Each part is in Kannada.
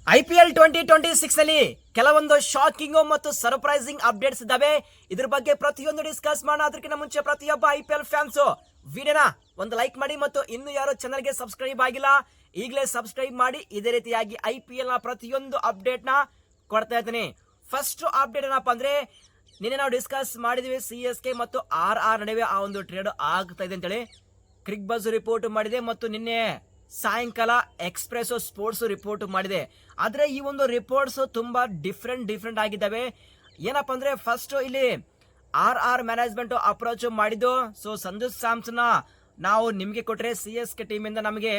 IPL 2026 ನಲ್ಲಿ ಕೆಲವೊಂದು ಶಾಕಿಂಗ್ ಮತ್ತು ಸರ್ಪ್ರೈಸಿಂಗ್ ಅಪ್ಡೇಟ್ಸ್ ಇದ್ದಾವೆ. ಇದ್ರ ಬಗ್ಗೆ ಪ್ರತಿಯೊಂದು ಡಿಸ್ಕಸ್ ಮಾಡೋಣ. ಅದಕ್ಕಿಂತ ಮುಂಚೆ ಪ್ರತಿಯೊಬ್ಬ IPL ಫ್ಯಾನ್ಸ್ ವಿಡಿಯೋನ ಒಂದು ಲೈಕ್ ಮಾಡಿ ಮತ್ತು ಇನ್ನು ಯಾರು ಚಾನಲ್ಗೆ ಸಬ್ಸ್ಕ್ರೈಬ್ ಆಗಿಲ್ಲ ಈಗಲೇ ಸಬ್ಸ್ಕ್ರೈಬ್ ಮಾಡಿ. ಇದೇ ರೀತಿಯಾಗಿ IPL ನ ಪ್ರತಿಯೊಂದು ಅಪ್ಡೇಟ್ ನ ಕೊಡ್ತಾ ಇದ್ದೀನಿ. ಫಸ್ಟ್ ಅಪ್ಡೇಟ್ ಏನಪ್ಪಾ ಅಂದ್ರೆ, ನಿನ್ನೆ ನಾವು ಡಿಸ್ಕಸ್ ಮಾಡಿದ್ವಿ CSK ಮತ್ತು RR ನಡುವೆ ಆ ಒಂದು ಟ್ರೇಡ್ ಆಗ್ತಾ ಇದೆ ಅಂತೇಳಿ ಕ್ರಿಕ್ ಬಜ್ ರಿಪೋರ್ಟ್ ಮಾಡಿದೆ ಮತ್ತು ನಿನ್ನೆ ಸಾಯಂಕಾಲ ಎಕ್ಸ್ಪ್ರೆಸ್ ಸ್ಪೋರ್ಟ್ಸ್ ರಿಪೋರ್ಟ್ ಮಾಡಿದೆ. ಆದ್ರೆ ಈ ಒಂದು ರಿಪೋರ್ಟ್ಸ್ ತುಂಬಾ ಡಿಫ್ರೆಂಟ್ ಆಗಿದ್ದಾವೆ. ಏನಪ್ಪಾ ಅಂದ್ರೆ, ಫಸ್ಟ್ ಇಲ್ಲಿ RR ಮ್ಯಾನೇಜ್ಮೆಂಟ್ ಅಪ್ರೋಚ್ ಮಾಡಿದ್ದು. ಸೊ ಸಂಜು ಸ್ಯಾಮ್ಸನ್ ನಾವು ನಿಮ್ಗೆ ಕೊಟ್ರೆ CSK ಟೀಮ್ ಇಂದ ನಮಗೆ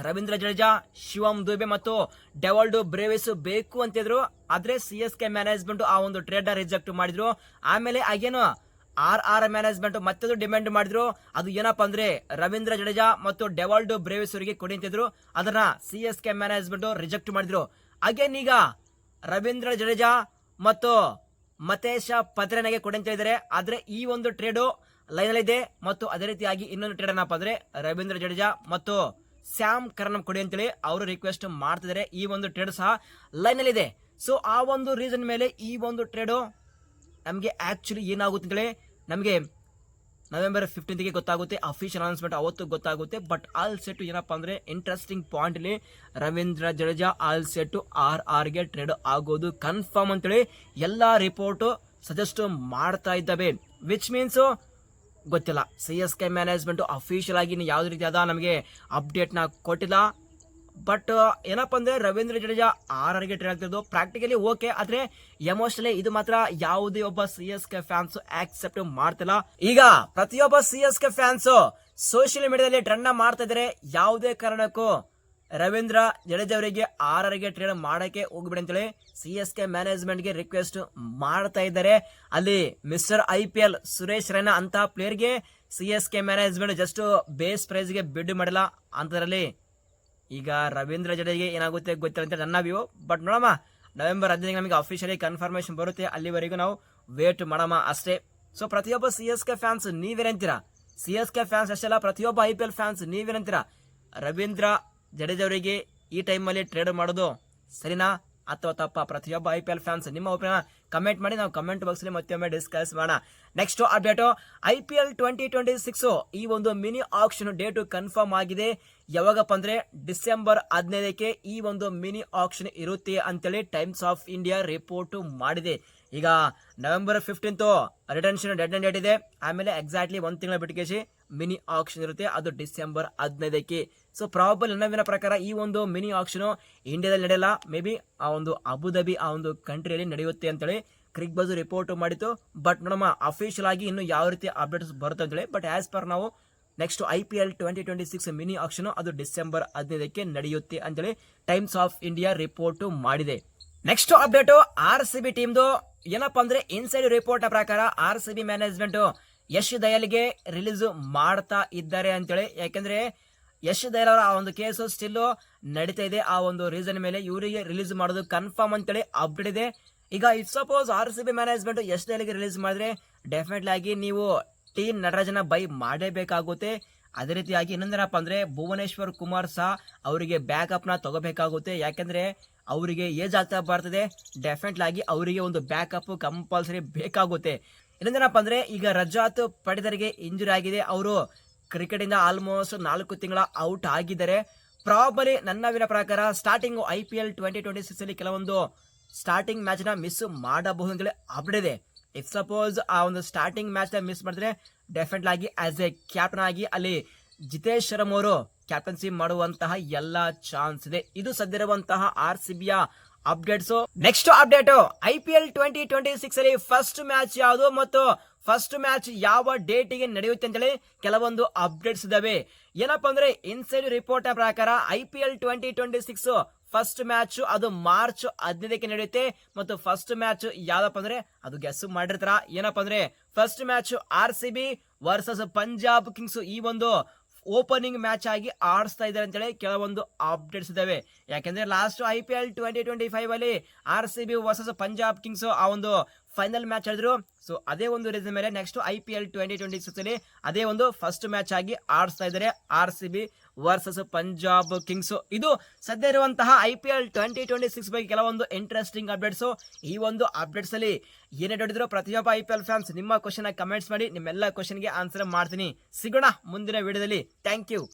ರವೀಂದ್ರ ಜಡೇಜಾ, ಶಿವಮ್ ದುಬೆ ಮತ್ತು ಡೆವಾಲ್ಡೋ ಬ್ರೇವಿಸ್ ಬೇಕು ಅಂತಿದ್ರು. ಆದ್ರೆ CSK ಮ್ಯಾನೇಜ್ಮೆಂಟ್ ಆ ಒಂದು ಟ್ರೇಡ್ ರಿಜೆಕ್ಟ್ ಮಾಡಿದ್ರು. ಆಮೇಲೆ ಆಗೇನು RR ಮ್ಯಾನೇಜ್ಮೆಂಟ್ ಮತ್ತೊಂದು ಡಿಮ್ಯಾಂಡ್ ಮಾಡಿದ್ರು. ಅದು ಏನಪ್ಪಾ ಅಂದ್ರೆ, ರವೀಂದ್ರ ಜಡೇಜಾ ಮತ್ತು ಡೆವಾಲ್ಡೋ ಬ್ರೇವಿಸ್ ಅವರಿಗೆ ಕೊಡಿ ಅಂತಿದ್ರು. ಅದನ್ನ CSK ಮ್ಯಾನೇಜ್ಮೆಂಟ್ ರಿಜೆಕ್ಟ್ ಮಾಡಿದ್ರು. ಅಗೇನ್ ಈಗ ರವೀಂದ್ರ ಜಡೇಜಾ ಮತ್ತು ಮತೇಶ ಪತ್ರೆನೆಗೆ ಕೊಡಿ ಅಂತ ಹೇಳಿದ್ದಾರೆ. ಆದ್ರೆ ಈ ಒಂದು ಟ್ರೇಡ್ ಲೈನ್ ಅಲ್ಲಿ ಇದೆ. ಮತ್ತು ಅದೇ ರೀತಿಯಾಗಿ ಇನ್ನೊಂದು ಟ್ರೇಡ್ ಏನಪ್ಪಾ ಅಂದ್ರೆ, ರವೀಂದ್ರ ಜಡೇಜಾ ಮತ್ತು ಸ್ಯಾಮ್ ಕರ್ನ್ ಕೊಡಿ ಅಂತೇಳಿ ಅವರು ರಿಕ್ವೆಸ್ಟ್ ಮಾಡ್ತಿದ್ದಾರೆ. ಈ ಒಂದು ಟ್ರೇಡ್ ಸಹ ಲೈನ್ ಅಲ್ಲಿ ಇದೆ. ಸೊ ಆ ಒಂದು ರೀಸನ್ ಮೇಲೆ ಈ ಒಂದು ಟ್ರೇಡ್ ನಮಗೆ ಆಕ್ಚುಲಿ ಏನಾಗುತ್ತೆ ಅಂತೇಳಿ ನಮಗೆ ನವೆಂಬರ್ 15ಗೆ ಗೊತ್ತಾಗುತ್ತೆ. ಅಫಿಷಿಯಲ್ ಅನೌನ್ಸ್ಮೆಂಟ್ ಅವತ್ತು ಗೊತ್ತಾಗುತ್ತೆ. ಬಟ್ ಆಲ್ ಸೆಟ್ ಏನಪ್ಪಾ ಅಂದ್ರೆ, ಇಂಟ್ರೆಸ್ಟಿಂಗ್ ಪಾಯಿಂಟ್ ಇಲ್ಲಿ Ravindra Jadeja all set RR ಗೆ ಟ್ರೇಡ್ ಆಗೋದು ಕನ್ಫರ್ಮ್ ಅಂತೇಳಿ ಎಲ್ಲಾ ರಿಪೋರ್ಟ್ ಸಜೆಸ್ಟ್ ಮಾಡ್ತಾ ಇದ್ದಾವೆ. ವಿಚ್ ಮೀನ್ಸ್ ಗೊತ್ತಿಲ್ಲ, CSK ಮ್ಯಾನೇಜ್ಮೆಂಟ್ ಅಫಿಷಿಯಲ್ ಆಗಿ ಯಾವ್ದು ರೀತಿಯಾದ ನಮಗೆ ಅಪ್ಡೇಟ್ ನ ಕೊಟ್ಟಿಲ್ಲ. ಬಟ್ ಏನಪ್ಪಾ ಅಂದ್ರೆ, ರವೀಂದ್ರ ಜಡೇಜಾ RR ಗೆ ಟ್ರೇಡ್ ಆಗ್ತಿರೋದು ಪ್ರಾಕ್ಟಿಕಲಿ ಓಕೆ. ಆದ್ರೆ ಎಮೋಷನಲಿ ಇದು ಮಾತ್ರ ಯಾವುದೇ ಒಬ್ಬ CSK ಫ್ಯಾನ್ಸ್ ಆಕ್ಸೆಪ್ಟ್ ಮಾಡ್ತಿಲ್ಲ. ಈಗ ಪ್ರತಿಯೊಬ್ಬ CSK ಫ್ಯಾನ್ಸ್ ಸೋಷಿಯಲ್ ಮೀಡಿಯಾದಲ್ಲಿ ಟ್ರೆಂಡ್ ಮಾಡ್ತಾ ಇದ್ದಾರೆ. ಯಾವುದೇ ಕಾರಣಕ್ಕೂ ರವೀಂದ್ರ ಜಡೇಜಾ ಅವರಿಗೆ RR ಗೆ ಟ್ರೇಡ್ ಮಾಡಕ್ಕೆ ಹೋಗ್ಬಿಡಿ ಅಂತೇಳಿ CSK ಮ್ಯಾನೇಜ್ಮೆಂಟ್ ಗೆ ರಿಕ್ವೆಸ್ಟ್ ಮಾಡ್ತಾ ಇದ್ದಾರೆ. ಅಲ್ಲಿ ಮಿಸ್ಟರ್ IPL ಸುರೇಶ್ ರೈನಾ ಅಂತ ಪ್ಲೇಯರ್ ಗೆ CSK management just base price ಗೆ ಬಿಡ್ ಮಾಡಿಲ್ಲ ಅಂತದ್ರಲ್ಲಿ ಈಗ ರವೀಂದ್ರ ಜಡೇಜಾಗೆ ಏನಾಗುತ್ತೆ ಗೊತ್ತಿಲ್ಲ ಅಂತ ನನ್ನ ವ್ಯೂ. ಬಟ್ ನೋಡಮ್ಮ, ನವೆಂಬರ್ 15 ನಮಗೆ ಅಫಿಷಿಯಲಿ ಕನ್ಫರ್ಮೇಶನ್ ಬರುತ್ತೆ. ಅಲ್ಲಿವರೆಗೂ ನಾವು ವೇಟ್ ಮಾಡಮ್ಮ ಅಷ್ಟೇ. ಸೊ ಪ್ರತಿಯೊಬ್ಬ CSK ಫ್ಯಾನ್ಸ್ ನೀವೇನಂತೀರಾ? CSK ಫ್ಯಾನ್ಸ್ ಅಷ್ಟೆಲ್ಲ, ಪ್ರತಿಯೊಬ್ಬ IPL ಫ್ಯಾನ್ಸ್ ನೀವೇನಂತೀರಾ? ರವೀಂದ್ರ ಜಡೇಜಾ ಅವರಿಗೆ ಈ ಟೈಮಲ್ಲಿ ಟ್ರೇಡ್ ಮಾಡೋದು ಸರಿನಾ ಅಥವಾ ತಪ್ಪ? ಪ್ರತಿಯೊಬ್ಬ IPL ಫ್ಯಾನ್ಸ್ ನಿಮ್ಮ ಒಪಿನಿಯನ್ ಕಮೆಂಟ್ ಮಾಡಿ. ನಾವು ಕಮೆಂಟ್ ಬಾಕ್ಸ್ ಅಲ್ಲಿ ಮತ್ತೊಮ್ಮೆ ಡಿಸ್ಕಸ್ ಮಾಡೋಣ. ನೆಕ್ಸ್ಟ್ ಅಪ್ಡೇಟ್, IPL 2026 ಈ ಒಂದು ಮಿನಿ ಆಕ್ಷನ್ ಡೇಟ್ ಕನ್ಫರ್ಮ್ ಆಗಿದೆ. ಯಾವಾಗಪ್ಪ ಅಂದ್ರೆ, ಡಿಸೆಂಬರ್ 15ಕ್ಕೆ ಈ ಒಂದು ಮಿನಿ ಆಕ್ಷನ್ ಇರುತ್ತೆ ಅಂತೇಳಿ ಟೈಮ್ಸ್ ಆಫ್ ಇಂಡಿಯಾ ರಿಪೋರ್ಟ್ ಮಾಡಿದೆ. ಈಗ ನವೆಂಬರ್ 15 ರಿಟೆನ್ಷನ್ ಡೆಡ್ ಡೇಟ್ ಇದೆ. ಆಮೇಲೆ ಎಕ್ಸಾಕ್ಟ್ಲಿ ಒಂದು ತಿಂಗಳ ಬಿಟ್ಟಿಗೆ ಮಿನಿ ಆಕ್ಷನ್ ಇರುತ್ತೆ. ಅದು ಡಿಸೆಂಬರ್ 15ಕ್ಕೆ. ಸೊ ಪ್ರಾಬಲ್ ನನ್ನವಿನ ಪ್ರಕಾರ ಈ ಒಂದು ಮಿನಿ ಆಕ್ಷನ್ ಇಂಡಿಯಾದಲ್ಲಿ ನಡೆಯಲ್ಲ. ಮೇ ಬಿ ಆ ಒಂದು ಅಬುಧಾಬಿ ಆ ಒಂದು ಕಂಟ್ರಿಯಲ್ಲಿ ನಡೆಯುತ್ತೆ ಅಂತೇಳಿ ಕ್ರಿಕ್ ಬಜ್ ರಿಪೋರ್ಟ್ ಮಾಡಿತ್ತು. ಬಟ್ ನೋಡಮ್ಮ, ಅಫಿಷಿಯಲ್ ಆಗಿ ಇನ್ನು ಯಾವ ರೀತಿ ಅಪ್ಡೇಟ್ಸ್ ಬರುತ್ತೆ ಅಂತೇಳಿ. ಬಟ್ ಆಸ್ ಪರ್ ನಾವು ನೆಕ್ಸ್ಟ್ IPL 2026 ಮಿನಿ ಆಕ್ಷನ್ ಅದು ಡಿಸೆಂಬರ್ 15ಕ್ಕೆ ನಡೆಯುತ್ತೆ ಅಂತೇಳಿ ಟೈಮ್ಸ್ ಆಫ್ ಇಂಡಿಯಾ ರಿಪೋರ್ಟ್ ಮಾಡಿದೆ. ನೆಕ್ಸ್ಟ್ ಅಪ್ಡೇಟ್, RCB ಟೀಮ್ದು ಏನಪ್ಪಾ ಅಂದ್ರೆ, ಇನ್ಸೈಡ್ ರಿಪೋರ್ಟ್ ಪ್ರಕಾರ RCB ಮ್ಯಾನೇಜ್ಮೆಂಟ್ ಯಶ್ ದಯಾಲ್ಗೆ ರಿಲೀಸ್ ಮಾಡ್ತಾ ಇದ್ದಾರೆ ಅಂತೇಳಿ. ಯಾಕಂದ್ರೆ ಯಶ್ ದಯಾಲ್ ಅವರ ಆ ಒಂದು ಕೇಸು ಸ್ಟಿಲ್ ನಡೀತಾ ಇದೆ. ಆ ಒಂದು ರೀಸನ್ ಮೇಲೆ ಇವರಿಗೆ ರಿಲೀಸ್ ಮಾಡೋದು ಕನ್ಫರ್ಮ್ ಅಂತೇಳಿ ಅಪ್ಡೇಟ್ ಇದೆ. ಈಗ if suppose RCB management Yash ದಯಾಲ್ಗೆ ರಿಲೀಸ್ ಮಾಡಿದ್ರೆ ಡೆಫಿನೆಟ್ಲಿ ಆಗಿ ನೀವು ನಟರಾಜನ ಬೈ ಮಾಡಬೇಕಾಗುತ್ತೆ. ಅದೇ ರೀತಿಯಾಗಿ ಇನ್ನೊಂದೇನಪ್ಪ ಅಂದ್ರೆ, ಭುವನೇಶ್ವರ್ ಕುಮಾರ್ ಸಹ ಅವರಿಗೆ ಬ್ಯಾಕಪ್ ನ ತಗೋಬೇಕಾಗುತ್ತೆ. ಯಾಕಂದ್ರೆ ಅವರಿಗೆ ಏಜ್ ಆಗ್ತಾ ಬರ್ತದೆ. ಡೆಫಿನೆಟ್ಲಿ ಆಗಿ ಅವರಿಗೆ ಒಂದು ಬ್ಯಾಕಪ್ ಕಂಪಲ್ಸರಿ ಬೇಕಾಗುತ್ತೆ. ಇನ್ನೊಂದೇನಪ್ಪ ಅಂದ್ರೆ, ಈಗ ರಜಾತ್ ಪಡಿದರಿಗೆ ಇಂಜುರಿ ಆಗಿದೆ. ಅವರು ಕ್ರಿಕೆಟ್ ಇಂದ ಆಲ್ಮೋಸ್ಟ್ 4 ತಿಂಗಳ ಔಟ್ ಆಗಿದ್ದಾರೆ. ಪ್ರಾಬಲಿ ನನ್ನ ಪ್ರಕಾರ ಸ್ಟಾರ್ಟಿಂಗ್ IPL 2026 ಅಲ್ಲಿ ಕೆಲವೊಂದು ಸ್ಟಾರ್ಟಿಂಗ್ ಮ್ಯಾಚ್ ನ ಮಿಸ್ ಮಾಡಬಹುದು ಅಂತೇಳಿ ಅಪ್ಡೇಟ್ ಇದೆ. ಇಫ್ ಸಪೋಸ್ ಆ ಒಂದು ಸ್ಟಾರ್ಟಿಂಗ್ ಮ್ಯಾಚ್ ನ ಮಿಸ್ ಮಾಡಿದ್ರೆ ಡೆಫಿನೆಟ್ಲಿ ಆಗಿ ಆಸ್ ಎ ಕ್ಯಾಪ್ಟನ್ ಆಗಿ ಅಲ್ಲಿ ಜಿತೇಶ್ ಶರ್ಮ ಅವರು ಕ್ಯಾಪ್ಟನ್ಸಿ ಮಾಡುವಂತಹ ಎಲ್ಲಾ ಚಾನ್ಸ್ ಇದೆ. ಇದು ಸದ್ಯರುವಂತಹ RCB ಯ ಅಪ್ಡೇಟ್ಸ್. ನೆಕ್ಸ್ಟ್ ಅಪ್ಡೇಟ್, IPL 2026 ಅಲ್ಲಿ ಫಸ್ಟ್ ಮ್ಯಾಚ್ ಯಾವುದು ಮತ್ತು ಫಸ್ಟ್ ಮ್ಯಾಚ್ ಯಾವ ಡೇಟ್ ಗೆ ನಡೆಯುತ್ತೆ ಅಂತೇಳಿ ಕೆಲವೊಂದು ಅಪ್ಡೇಟ್ಸ್ ಇದಾವೆ. ಏನಪ್ಪಾ ಅಂದ್ರೆ, ಇನ್ಸೈಡ್ ರಿಪೋರ್ಟ್ ಪ್ರಕಾರ IPL 2026 ಫಸ್ಟ್ ಮ್ಯಾಚ್ ಅದು ಮಾರ್ಚ್ 15ಕ್ಕೆ ನಡೆಯುತ್ತೆ. ಮತ್ತು ಫಸ್ಟ್ ಮ್ಯಾಚ್ ಯಾವ್ದಪ್ಪ ಅಂದ್ರೆ, ಅದು ಗೆಸ್ ಮಾಡಿರ್ತಾರ. ಏನಪ್ಪಾ ಅಂದ್ರೆ, first match RCB versus Punjab Kings ಈ ಒಂದು ಓಪನಿಂಗ್ ಮ್ಯಾಚ್ ಆಗಿ ಆಡಿಸ್ತಾ ಇದ್ದಾರೆ ಅಂತೇಳಿ ಕೆಲವೊಂದು ಅಪ್ಡೇಟ್ಸ್ ಇದಾವೆ. ಯಾಕಂದ್ರೆ ಲಾಸ್ಟ್ IPL 2025 ಅಲ್ಲಿ RCB ವರ್ಸಸ್ ಪಂಜಾಬ್ ಕಿಂಗ್ಸ್ ಆ ಒಂದು ಫೈನಲ್ ಮ್ಯಾಚ್ ಆಡಿದ್ರು. ಸೊ ಅದೇ ಒಂದು ರೀಸನ್ ಮೇಲೆ ನೆಕ್ಸ್ಟ್ IPL 2026 ಅಲ್ಲಿ ಅದೇ ಒಂದು ಫಸ್ಟ್ ಮ್ಯಾಚ್ ಆಗಿ ಆಡಿಸ್ತಾ ಇದ್ದಾರೆ RCB ವರ್ಸಸ್ ಪಂಜಾಬ್ ಕಿಂಗ್ಸ್. ಇದು ಸದ್ಯ ಇರುವಂತಹ IPL 2026 ಬಗ್ಗೆ ಕೆಲವೊಂದು ಇಂಟ್ರೆಸ್ಟಿಂಗ್ ಅಪ್ಡೇಟ್ಸ್. ಈ ಒಂದು ಅಪ್ಡೇಟ್ಸ್ ಅಲ್ಲಿ ಏನೇ ನೋಡಿದ್ರು ಪ್ರತಿಯೊಬ್ಬ IPL ಫ್ಯಾನ್ಸ್ ನಿಮ್ಮ ಕ್ವಶನ್ ಕಮೆಂಟ್ಸ್ ಮಾಡಿ, ನಿಮ್ಮೆಲ್ಲ ಕ್ವಶನ್ಗೆ ಆನ್ಸರ್ ಮಾಡ್ತೀನಿ. ಸಿಗೋಣ ಮುಂದಿನ ವಿಡಿಯೋದಲ್ಲಿ. Thank you.